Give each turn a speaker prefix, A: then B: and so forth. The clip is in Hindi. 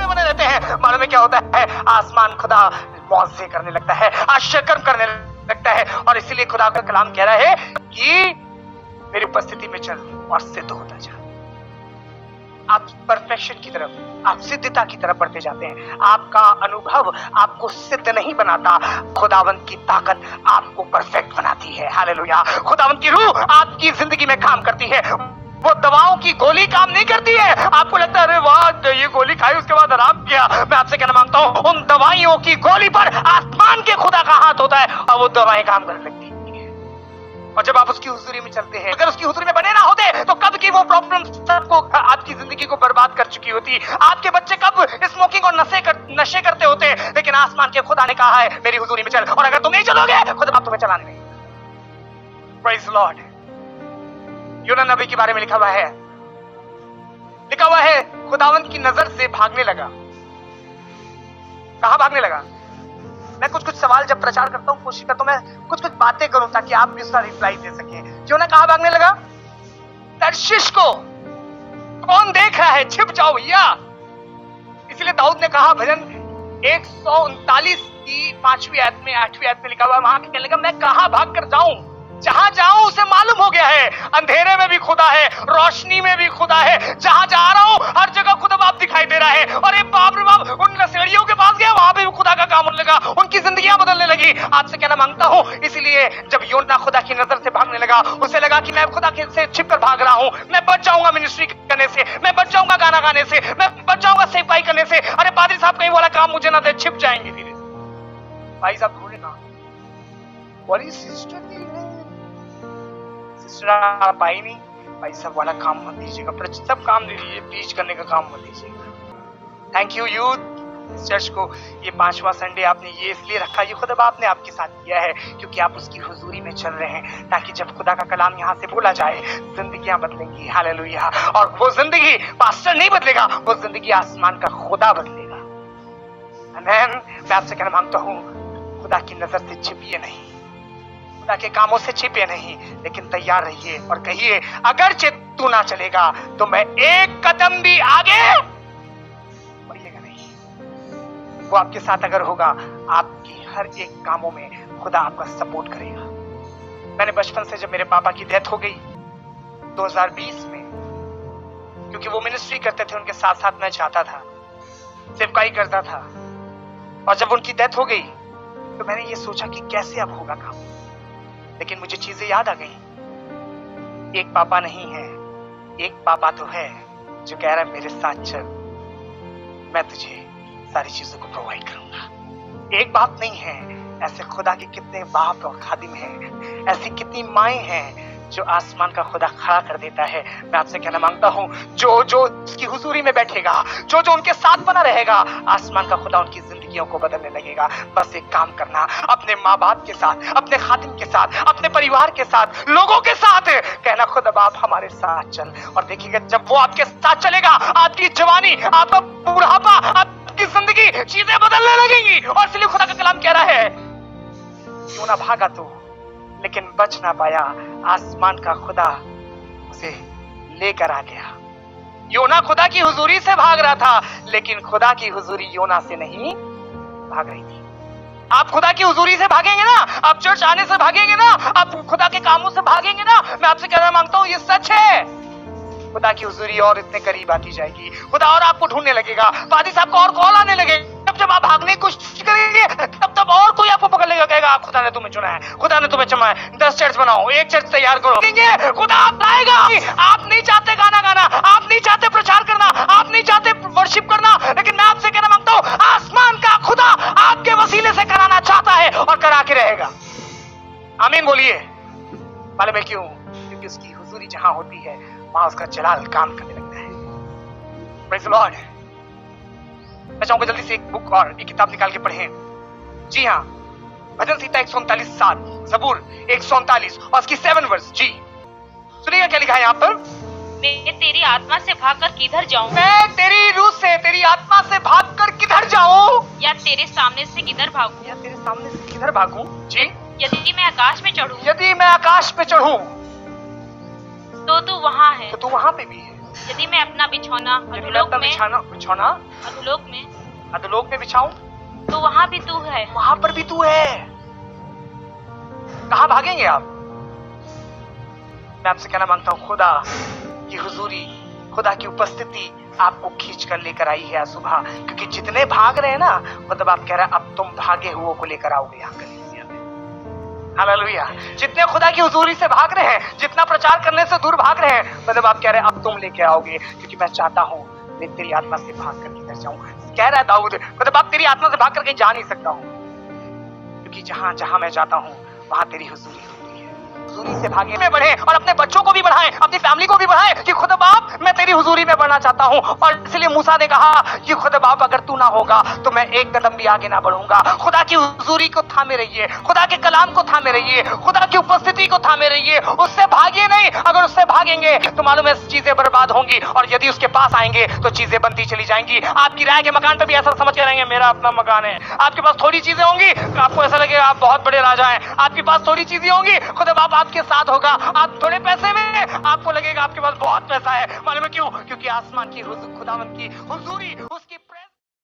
A: बने रहते हैं। मालूम है क्या होता है? आसमान खुदा मौजे करने लगता है, आश्चर्य करने लगता है, और इसीलिए खुदा का कलाम कह रहा है कि मेरी उपस्थिति में चल और सिद्ध होता जा। आप परफेक्शन की तरफ, आप सिद्धता की तरफ बढ़ते जाते हैं। आपका अनुभव आपको सिद्ध नहीं बनाता, खुदावंत की ताकत आपको परफेक्ट बनाती है। हालेलुया। खुदावंत की रूह आपकी जिंदगी में काम करती है। वो दवाओं की गोली काम नहीं करती है। आपको लगता है अरे वाह ये गोली खाई उसके बाद आराम किया। मैं आपसे कहना मांगता हूं, उन दवाइयों की गोली पर आसमान के खुदा का हाथ होता है और वो दवाएं काम करने लगती है। और जब आप उसकी हुजूरी में चलते हैं, अगर उसकी हुजूरी में बने ना होते तो कब की वो प्रॉब्लम सबको आपकी जिंदगी को बर्बाद कर चुकी होती। आपके बच्चे कब स्मोकिंग और नशे करते होते। लेकिन आसमान के खुदा ने कहा है मेरी हुजूरी में चल, और अगर तुम नहीं चलोगे खुदा तुम्हें चलाने नहीं। Praise the Lord. यूना नबी के बारे में लिखा हुआ है खुदावंत की नजर से भागने लगा। कहां भागने लगा? मैं कुछ सवाल जब प्रचार करता हूं कोशिश करता हूं मैं कुछ बातें करूं ताकि आप भी उसका रिप्लाई दे सकें। क्यों ना कहां भागने लगा? तर्शीश को। कौन देख रहा है? छिप जाओ भैया। इसलिए दाऊद ने कहा भजन 139 की 5वीं आयत में 8वीं आयत में लिखा हुआ, वहां कहने लगा मैं कहां भाग कर जाऊं? जहां जाऊं उसे मालूम हो गया है, अंधेरे में भी खुदा है, रोशनी में भी खुदा है। जहां जा रहा हूं हर जगह खुदा बाप दिखाई दे रहा है। और ये बाप रे बाप, उन नशेड़ियों के पास गया, वहां पे भी खुदा का काम होने लगा, उनकी जिंदगियां बदलने लगी। आपसे कहना मांगता हूं, इसलिए जब योना खुदा की नजर से भागने लगा, उसे लगा कि मैं खुदा के से छिप कर भाग रहा हूं, मैं बच जाऊंगा मिनिस्ट्री करने से, मैं बच जाऊंगा गाना गाने से, मैं बच जाऊंगा सेवकाई करने से। अरे पादरी साहब कहीं वाला काम मुझे ना दे, छिप जाएंगे धीरे से। भाई साहब ढूंढे ना, बोली सिस्टर आप आई नहीं, भाई सब वाला काम मत दीजिएगा, सब काम दे दीजिए, प्रीच करने का काम मत दीजिएगा। थैंक यू यूथ चर्च को, ये 5वां संडे आपने ये इसलिए रखा, ये खुदा आपने आपके साथ किया है क्योंकि आप उसकी हुजूरी में चल रहे हैं, ताकि जब खुदा का कलाम यहाँ से बोला जाए जिंदगियां बदलेंगी। हालेलुया। और वो जिंदगी पास्टर नहीं बदलेगा, वो जिंदगी आसमान का खुदा बदलेगा। आमीन। मैं आपसे कहना मांगता हूँ, खुदा की नजर से छिपिए नहीं, खुदा के कामों से छिपे नहीं, लेकिन तैयार रहिए और कहिए अगर तू ना चलेगा तो मैं एक कदम भी आगे बढ़िएगा नहीं। वो आपके साथ अगर होगा, आपकी हर एक कामों में खुदा आपका सपोर्ट करेगा। मैंने बचपन से, जब मेरे पापा की डेथ हो गई 2020 में, क्योंकि वो मिनिस्ट्री करते थे, उनके साथ साथ मैं जाता था, सेवकाई करता था, और जब उनकी डेथ हो गई तो मैंने ये सोचा कि कैसे अब होगा काम। लेकिन मुझे चीजें याद आ गई। एक पापा नहीं है, एक पापा तो है जो कह रहा है मेरे साथ चल, मैं तुझे सारी चीजों को प्रोवाइड करूंगा। एक बाप नहीं है, ऐसे खुदा के कितने बाप और खादिम हैं, ऐसी कितनी माएं हैं जो आसमान का खुदा खड़ा कर देता है। मैं आपसे कहना मांगता हूं, जो उसकी हुजूरी में बैठेगा, जो उनके साथ बना रहेगा, आसमान का खुदा उनकी जिंदगियों को बदलने लगेगा। बस एक काम करना, अपने माँ बाप के साथ, अपने खादिम के साथ, अपने परिवार के साथ, लोगों के साथ कहना खुदा बाप हमारे साथ चल, और देखिएगा जब वो आपके साथ चलेगा, आपकी जवानी, आपका बुढ़ापा, आपकी जिंदगी, चीजें बदलने लगेंगी। और इसलिए खुदा का कलाम कह रहा है, क्यों ना भागा तो, लेकिन बच ना पाया, आसमान का खुदा उसे लेकर आ गया। योना खुदा की हुजूरी से भाग रहा था, लेकिन खुदा की हुजूरी योना से नहीं भाग रही थी। आप खुदा की हुजूरी से भागेंगे ना, आप चर्च आने से भागेंगे ना, आप खुदा के कामों से भागेंगे ना, मैं आपसे कहना मांगता हूं, ये सच है। खुदा की हुजूरी और इतने करीब आती जाएगी, खुदा और आपको ढूंढने लगेगा, पादी साहब को और कॉल आने लगेगा। जब आप भागने की कोशिश करेंगे तब और कोई आपको पकड़ लेगा, कहेगा आप खुदा ने तुम्हें चुना है, खुदा ने तुम्हें चुना है, 10 चर्च बनाओ, 1 चर्च तैयार करो। खुदा आप लाएगा। आप नहीं चाहते गाना गाना, आप नहीं चाहते प्रचार करना, आप नहीं चाहते वर्शिप करना, लेकिन मैं आपसे कहना मांगता हूं, आसमान का खुदा आपके वसीले से कराना चाहता है और करा के रहेगा। आमीन बोलिए। मालूम है क्यों? क्योंकि उसकी हुजूरी जहां होती है वहां उसका जलाल काम करने लगता है। Praise the Lord. मैं चाहूंगा जल्दी से एक बुक और एक किताब निकाल के पढ़ें। जी हाँ, भजन संहिता 139:7, जबूर 139 और उसकी 7 वर्स। जी सुनिएगा क्या लिखा है यहाँ पर।
B: मैं तेरी आत्मा से भागकर किधर जाऊं?
A: मैं तेरी रूह से, तेरी आत्मा से भागकर किधर जाऊं?
B: या तेरे सामने से किधर भागूं?
A: या तेरे सामने से किधर भागूं? जी।
B: यदि मैं आकाश में चढ़ूं?
A: यदि मैं आकाश पे चढ़ूं?
B: है।
A: तो तू वहाँ पे भी है।
B: यदि मैं अपना बिछौना
A: यदि मैं
B: अधोलोक
A: अपना
B: में
A: बिछौना
B: अधोलोक में
A: बिछाऊं
B: तो वहाँ भी तू है।
A: वहां पर भी तू है। कहाँ भागेंगे आप? मैं आपसे कहना मांगता हूँ, खुदा की हुजूरी, खुदा की उपस्थिति आपको खींच कर लेकर आई है आज सुबह, क्योंकि जितने भाग रहे हैं ना, मतलब आप कह रहे हैं अब तुम भागे हुओं को लेकर आओगे यहाँ कलीसिया में। हालेलुया। जितने खुदा की हुजूरी से भाग रहे हैं, जितना प्रचार करने से दूर भाग रहे हैं, मतलब आप कह रहे हैं अब तुम लेके आओगे, क्योंकि मैं चाहता हूँ मैं तेरी आत्मा से भाग कर किधर जाऊं। कह रहा है दाऊद, मतलब आप तेरी आत्मा से भाग कर कहीं जा नहीं सकता हूँ, क्योंकि जहां जहां मैं जाता हूँ वहां तेरी हुजूरी होती है। हुजूरी से भागे में बढ़े और अपने बच्चों को भी बढ़ाएं, अपनी फैमिली को भी बढ़ाएं कि खुदा बाप मैं तेरी हुजूरी में बढ़ना चाहता हूँ। और इसलिए मूसा ने कहा कि खुदा बाप अगर तू ना होगा तो मैं एक कदम भी आगे ना बढ़ूंगा। खुदा की हुजूरी को थामे रहिए, खुदा के कलाम को थामे रहिए, खुदा की उपस्थिति को थामे रहिए, उससे भागिए नहीं। अगर उससे भागेंगे तो मालूम है चीजें बर्बाद होंगी, और यदि उसके पास आएंगे तो चीजें बनती चली जाएंगी। आप किराए के मकान पे भी ऐसा समझ के रहेंगे मेरा अपना मकान है। आपके पास थोड़ी चीजें होंगी तो आपको ऐसा लगेगा आप बहुत बड़े राजा हैं। आपके पास थोड़ी चीजें होंगी, खुदा बाप आपके साथ होगा। आप थोड़े पैसे में आपको लगेगा आपके पास बहुत पैसा है। मालूम है क्यों? क्योंकि आसमान की खुदावंद की हुजूरी